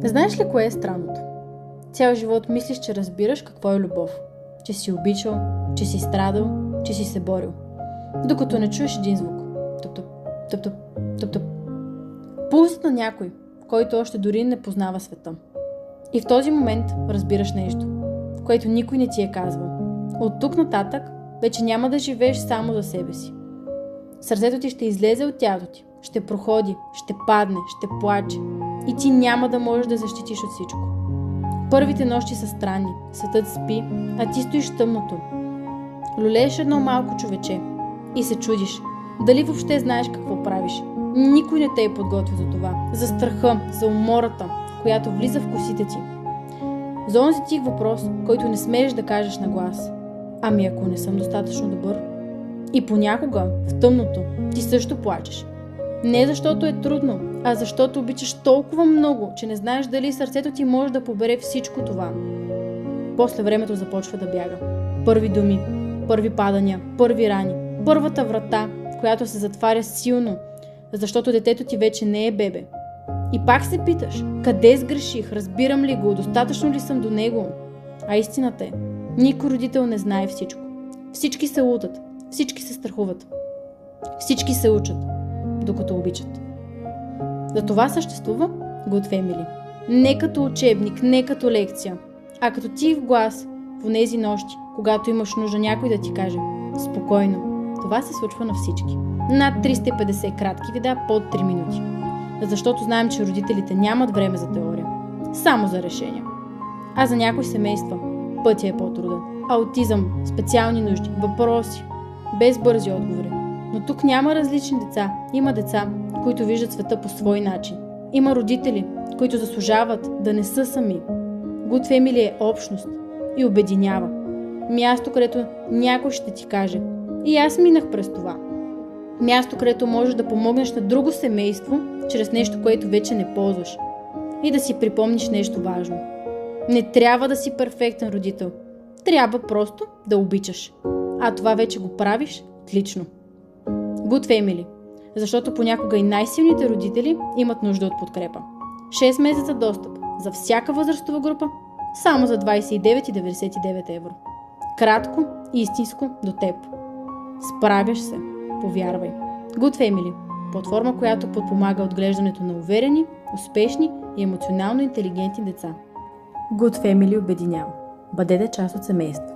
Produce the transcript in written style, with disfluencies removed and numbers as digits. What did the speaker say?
Знаеш ли кое е странното? Цял живот мислиш, че разбираш какво е любов. Че си обичал, че си страдал, че си се борил. Докато не чуеш един звук. Туп-туп, туп-туп, туп-туп. Пулсът на някой, който още дори не познава света. И в този момент разбираш нещо, което никой не ти е казвал. От тук нататък вече няма да живееш само за себе си. Сърцето ти ще излезе от тялото ти, ще проходи, ще падне, ще плаче и ти няма да можеш да защитиш от всичко. Първите нощи са странни, светът спи, а ти стоиш в тъмното. Люлееш едно малко човече и се чудиш, дали въобще знаеш какво правиш. Никой не те е подготвил за това, за страха, за умората, която влиза в косите ти. За онзи тих въпрос, който не смееш да кажеш на глас. Ами ако не съм достатъчно добър? И понякога, в тъмното, ти също плачеш. Не защото е трудно, а защото обичаш толкова много, че не знаеш дали сърцето ти може да побере всичко това. После времето започва да бяга. Първи думи, първи падания, първи рани, първата врата, която се затваря силно, защото детето ти вече не е бебе. И пак се питаш, къде сгреших, разбирам ли го, достатъчно ли съм до него? А истината е, никой родител не знае всичко. Всички се лутат, всички се страхуват. Всички се учат, докато обичат. Затова съществува Good Family. Не като учебник, не като лекция, а като тих глас в онези нощи, когато имаш нужда някой да ти каже: спокойно, това се случва на всички. Над 350 кратки видеа под 3 минути. Защото знаем, че родителите нямат време за теория, само за решения. А за някои семейства пътя е по-труден. Аутизъм, специални нужди, въпроси, без бързи отговори. Но тук няма различни деца. Има деца, които виждат света по свой начин. Има родители, които заслужават да не са сами. Good Family е общност и обединява. Място, където някой ще ти каже: и аз минах през това. Място, където можеш да помогнеш на друго семейство чрез нещо, което вече не ползваш. И да си припомниш нещо важно. Не трябва да си перфектен родител. Трябва просто да обичаш. А това вече го правиш отлично. Good Family. Защото понякога и най-силните родители имат нужда от подкрепа. 6 месеца достъп за всяка възрастова група, само за 29,99 евро. Кратко и истинско до теб. Справяш се, повярвай. Good Family. Платформа, която подпомага отглеждането на уверени, успешни и емоционално интелигентни деца. Good Family обединява. Бъдете част от семейство.